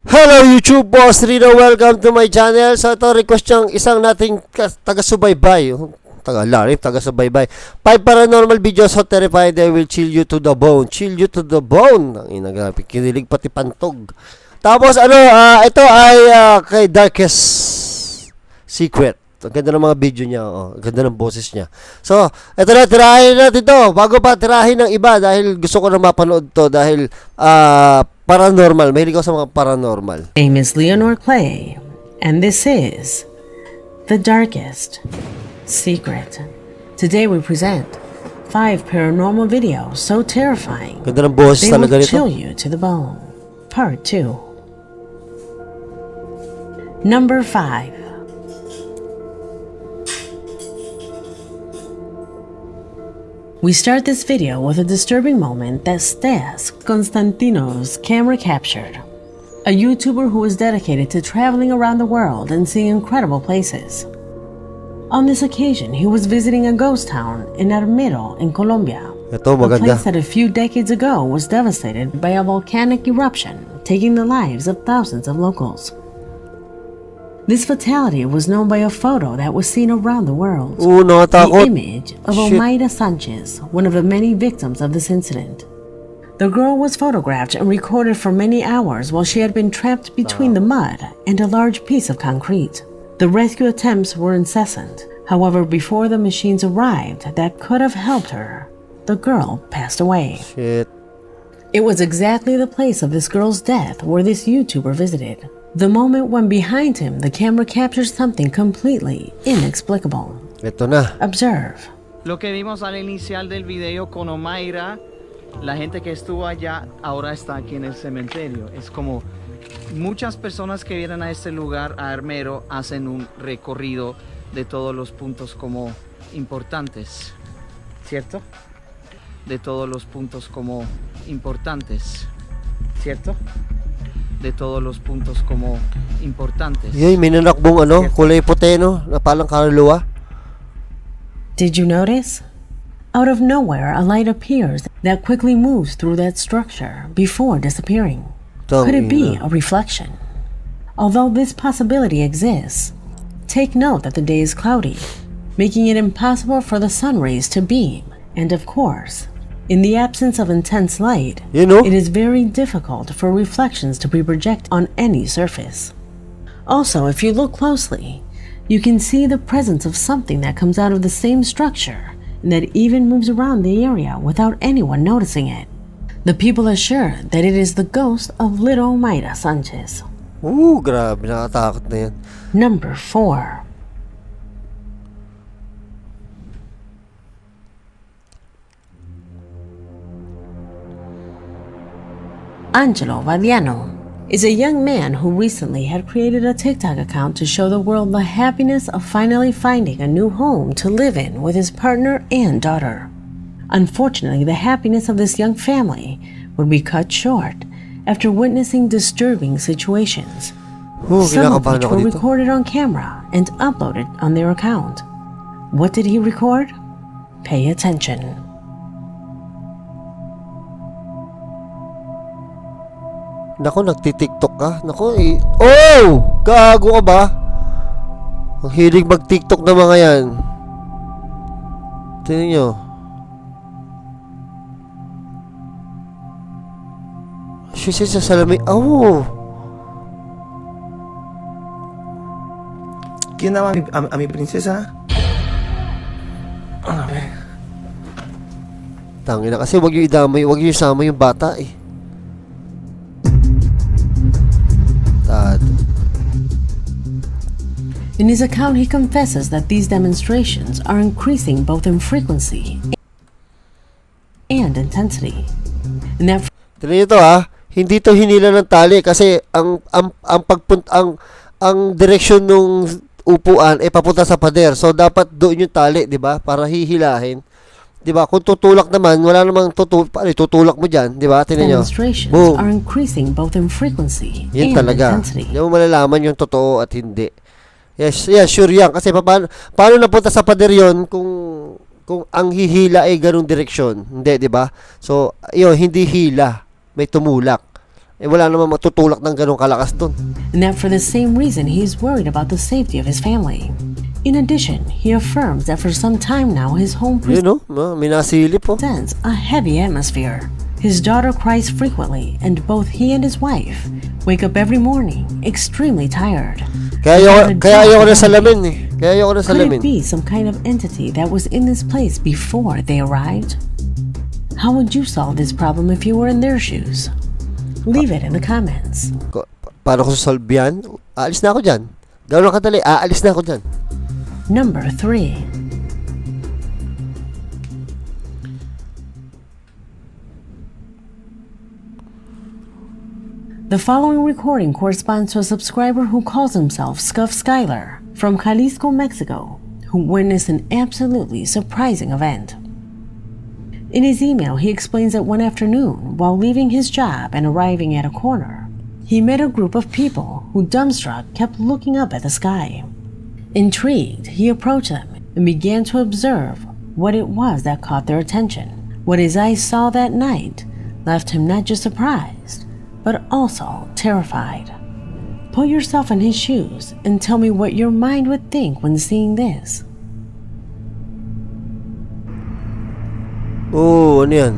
Hello YouTube, Boss Rino, welcome to my channel. So ito request yung isang nating taga-subaybay, taga-subaybay. 5 paranormal videos so terrified they will chill you to the bone. Chill you to the bone. Ang inagapi, kinilig pati pantog. Tapos ito ay kay Darkest Secret. Ang ganda ng mga video niya, ang ganda ng boses niya. So, ito na, tirahin natin to. Bago pa tirahin ng iba dahil gusto ko na mapanood to dahil paranormal. Mahilig ako sa mga paranormal. My name is Leonor Clay, and this is The Darkest Secret. Today we present 5 paranormal videos so terrifying Ganda ng boses they talaga will nito. chill you to the bone. Part 2. Number 5. We start this video with a disturbing moment that Stas Konstantinos camera captured. A YouTuber who is dedicated to traveling around the world and seeing incredible places. On this occasion, he was visiting a ghost town in Armero in Colombia. Ito, A maganda. place that a few decades ago was devastated by a volcanic eruption, taking the lives of thousands of locals. This fatality was known by a photo that was seen around the world. The Nakatakot. image of Shit. Omaida Sanchez, one of the many victims of this incident. The girl was photographed and recorded for many hours while she had been trapped between the mud and a large piece of concrete. The rescue attempts were incessant. However, before the machines arrived that could have helped her, the girl passed away. Shit. It was exactly the place of this girl's death where this YouTuber visited. The moment when behind him the camera captures something completely inexplicable. Ito na. Observe. Lo que vimos al inicial del video con Omaira, la gente que estuvo allá ahora está aquí en el cementerio. Es como muchas personas que vienen a este lugar, a Armero, hacen un recorrido de todos los puntos como importantes, ¿cierto? De todos los puntos como importantes, ¿cierto? De todos los puntos como importantes. Yay, may nanakbong kulay puti na palang kaluluwa. Did you notice? Out of nowhere, a light appears that quickly moves through that structure before disappearing. Could it be a reflection? Although this possibility exists, take note that the day is cloudy, making it impossible for the sun rays to beam. And of course, in the absence of intense light, it is very difficult for reflections to be projected on any surface. Also, if you look closely, you can see the presence of something that comes out of the same structure and that even moves around the area without anyone noticing it. The people are sure that it is the ghost of little Mayra Sanchez. Grabe, nakatakot na yan. Number 4. Angelo Vadiano is a young man who recently had created a TikTok account to show the world the happiness of finally finding a new home to live in with his partner and daughter. Unfortunately, the happiness of this young family would be cut short after witnessing disturbing situations. Some of which were recorded on camera and uploaded on their account. What did he record? Pay attention. Nako, nagti-TikTok ka? Nako, gago ka ba? Ang hilig mag-TikTok na mga yan. Tingnan nyo. Shit, sa salamin. ¿Quién daba a mi princesa? A ver. Tangina kasi wag yung idamay, wag yung isama yung bata eh. In his account, he confesses that these demonstrations are increasing both in frequency and intensity. And that Tignan nyo to hindi to hinila ng tali kasi ang direksyon ng upuan ay papunta sa pader. So dapat doon yung tali, 'di ba? Para hihilahin. 'Di ba? Kung tutulak naman, wala namang tutulak mo diyan, 'di ba? Tingnan niyo. Demonstrations are increasing both in frequency and intensity. Hindi mo malalaman yung totoo at hindi. Yes, sure yan. Kasi paano napunta sa pader yun kung ang hihila ay ganung direksyon? Hindi, di ba? So, yun, hindi hila. may tumulak. Eh wala naman matutulak ng ganong kalakas dun. And that for the same reason he is worried about the safety of his family. In addition, he affirms that for some time now his home Yun may nasilip po. presents a heavy atmosphere. His daughter cries frequently, and both he and his wife wake up every morning extremely tired. Kaya ayoko na salamin eh. Kaya ayoko na Could salamin. it be some kind of entity that was in this place before they arrived? How would you solve this problem if you were in their shoes? Leave it in the comments. Paano ko solve yan? Aalis na ako dyan. Gano'n kadali, aalis na ako dyan. Number 3. The following recording corresponds to a subscriber who calls himself Scuff Skylar from Jalisco, Mexico, who witnessed an absolutely surprising event. In his email, he explains that one afternoon, while leaving his job and arriving at a corner, he met a group of people who, dumbstruck, kept looking up at the sky. Intrigued, he approached them and began to observe what it was that caught their attention. What his eyes saw that night left him not just surprised, but also terrified. Put yourself in his shoes and tell me what your mind would think when seeing this. Oo, ano yan?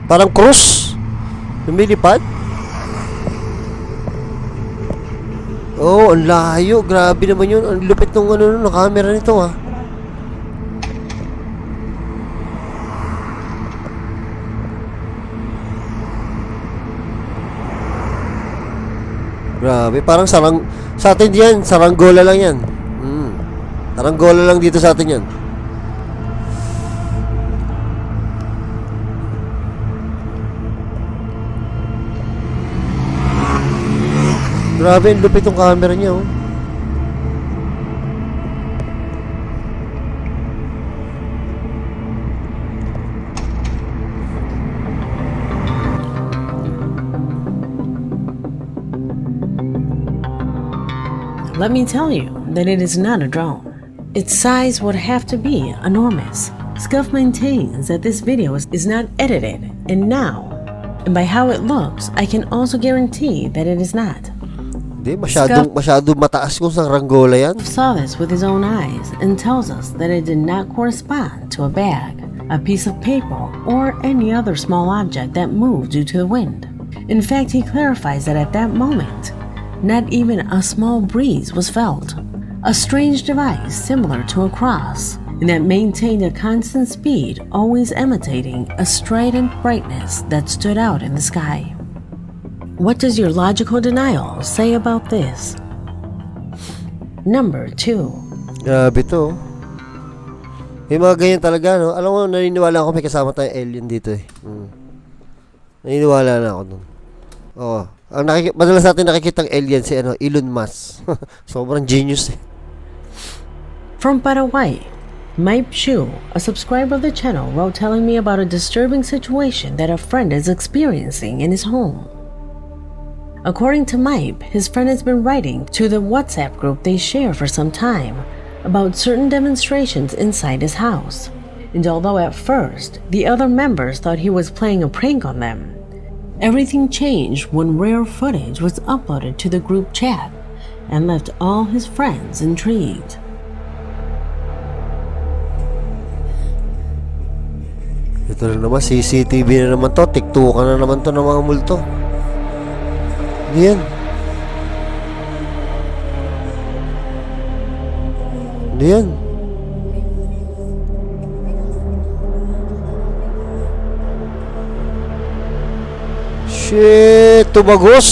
Parang cross. Lumilipad. Oo, ang layo. Grabe naman yun. Ang lupit ng camera nito ah. Grabe, parang sa atin yan, saranggola lang yan. Saranggola lang dito sa atin yan. Grabe, ang lupit yung camera niya, oh. Let me tell you that it is not a drone. Its size would have to be enormous. Scuff maintains that this video is not edited, and by how it looks, I can also guarantee that it is not. Hindi, masyado mataas kung saranggola yan. Saw this with his own eyes and tells us that it did not correspond to a bag, a piece of paper, or any other small object that moved due to the wind. In fact, he clarifies that at that moment, not even a small breeze was felt. A strange device similar to a cross, and that maintained a constant speed, always imitating a strident brightness that stood out in the sky. What does your logical denial say about this? Number 2. Grabe to. May mga ganyan talaga, no? Alam mo, naniniwala ako may kasama tayong alien dito eh. Naniniwala na ako nun. Oo. Madalas natin nakikitang alien si Elon Musk. Sobrang genius eh. From Paraguay, Mike Shu, a subscriber of the channel, wrote telling me about a disturbing situation that a friend is experiencing in his home. According to Mike, his friend has been writing to the WhatsApp group they share for some time about certain demonstrations inside his house. And although at first the other members thought he was playing a prank on them, everything changed when rare footage was uploaded to the group chat and left all his friends intrigued. Ito na naman, CCTV na naman to. Tiktukan na naman to ng mga multo. Hindi yan. Hindi yan. Shit, tumagos.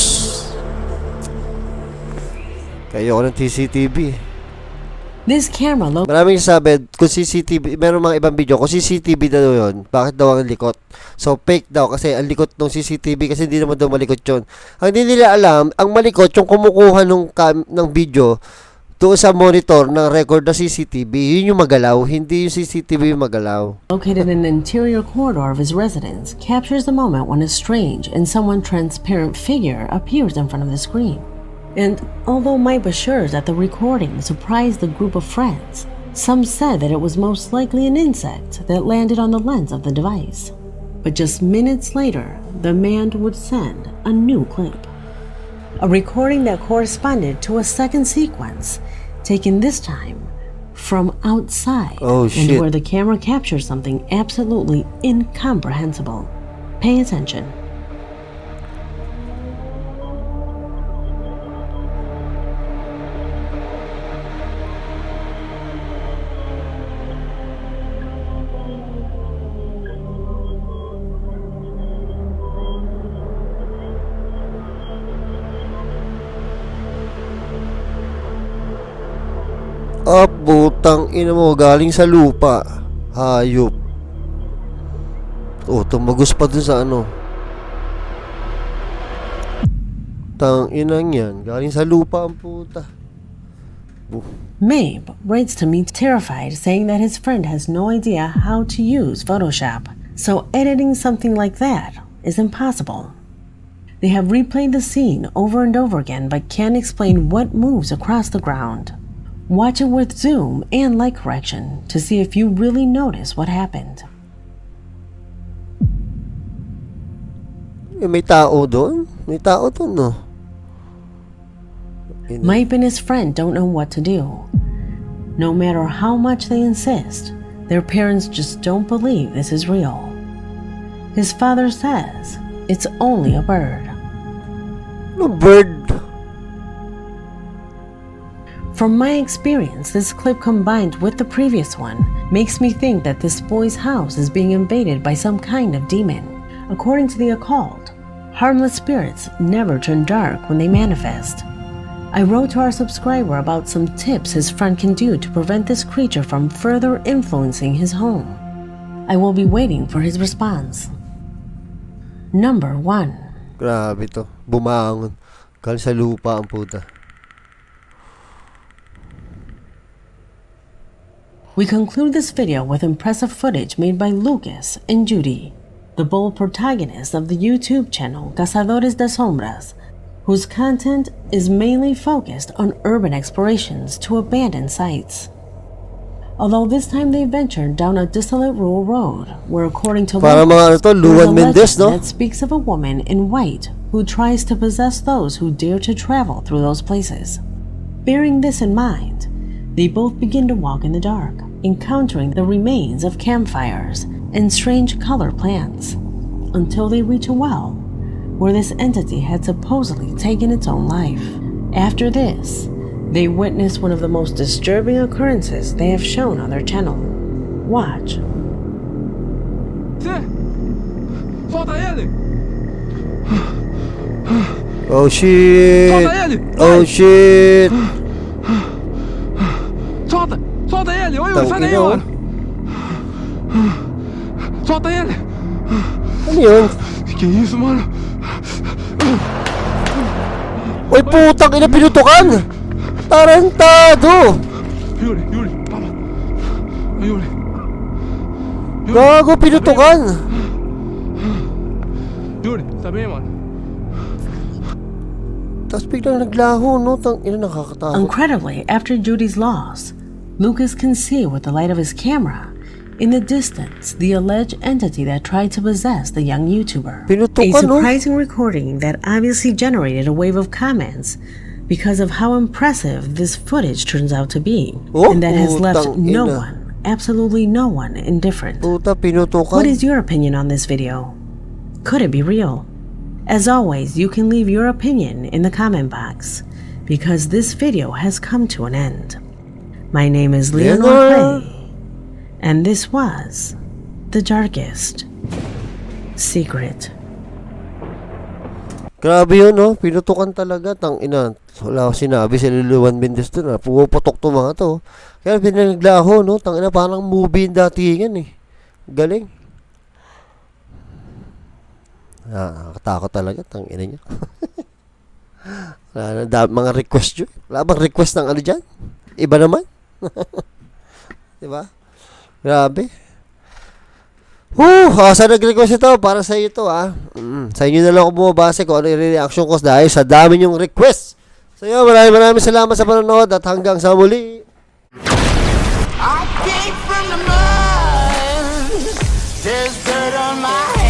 Kaya ako ng CCTV. This camera Maraming sabi, kung CCTV, meron mga ibang video, kung CCTV daw yun, bakit daw ang likot? So, fake daw, kasi ang likot ng CCTV, kasi hindi naman daw malikot yun. Ang hindi nila alam, ang malikot, yung kumukuha ng video, doon sa monitor ng record na CCTV, yun yung magalaw, hindi yung CCTV yung magalaw. located in the interior corridor of his residence captures the moment when a strange and somewhat transparent figure appears in front of the screen. And although Mike assures that the recording surprised the group of friends, Some said that it was most likely an insect that landed on the lens of the device. But just minutes later, the man would send a new clip. A recording that corresponded to a second sequence, taken this time from outside, and where the camera captures something absolutely incomprehensible. Pay attention. Butang ina mo, galing sa lupa. Hayop. Tumagos pa dun sa ano. Tang inang yan, galing sa lupa ang puta. Mabe writes to me terrified, saying that his friend has no idea how to use Photoshop, so editing something like that is impossible. They have replayed the scene over and over again but can't explain what moves across the ground. Watch it with zoom and light correction to see if you really notice what happened. May tao doon? May tao doon, no? Mike and his friend don't know what to do. No matter how much they insist, their parents just don't believe this is real. His father says it's only a bird. No bird. From my experience, this clip combined with the previous one makes me think that this boy's house is being invaded by some kind of demon. According to the occult, harmless spirits never turn dark when they manifest. I wrote to our subscriber about some tips his friend can do to prevent this creature from further influencing his home. I will be waiting for his response. Number 1. Grabe to. Bumangon. Galing sa lupa ang puta. We conclude this video with impressive footage made by Lucas and Judy, the bold protagonists of the YouTube channel Cazadores de Sombras, whose content is mainly focused on urban explorations to abandoned sites. Although this time they ventured down a desolate rural road, where according to Para mga Lucas, there's a Mendes, legend no? that speaks of a woman in white who tries to possess those who dare to travel through those places. Bearing this in mind, they both begin to walk in the dark, encountering the remains of campfires and strange color plants, until they reach a well, where this entity had supposedly taken its own life. After this, they witness one of the most disturbing occurrences they have shown on their channel. Watch. Oh shit! Oh shit! Solta ele! Oi, sai daí, mano! Solta ele! Ano yun? Que isso, mano? Uy, putang ina, pinutukan! Tarantado! Yuri, tama! Yuri! Gago, pinutukan! Yuri, tá bem, mano? Tapos biglang naglaho, no? Tang ina, nakakatakot. Incredibly, after Judy's loss, Lucas can see with the light of his camera, in the distance, the alleged entity that tried to possess the young YouTuber. Pinutukan, A surprising recording that obviously generated a wave of comments because of how impressive this footage turns out to be, and that has left no one, absolutely no one, indifferent. Puta, pinutukan. What is your opinion on this video? Could it be real? As always, you can leave your opinion in the comment box, because this video has come to an end. My name is Leonor Clay, and this was The Darkest Secret. Grabe yun, no? Pinutukan talaga. Tang ina. Wala ko sinabi sa Luluwan Mendes doon. Puputok to mga to. Kaya pinaglaho, no? Tang ina, parang movie yung datingan, eh. Galing. Nakatakot talaga. Tang ina niya. Mga request yun. Wala bang request ng ano dyan? Iba naman. Diba? Grabe. Sa nag-request ito, para sa iyo ito, sa inyo na lang ako bumabase kung ano yung reaction ko dahil sa dami nyong request. So yun, maraming salamat sa panonood at hanggang sa muli. There's dirt on my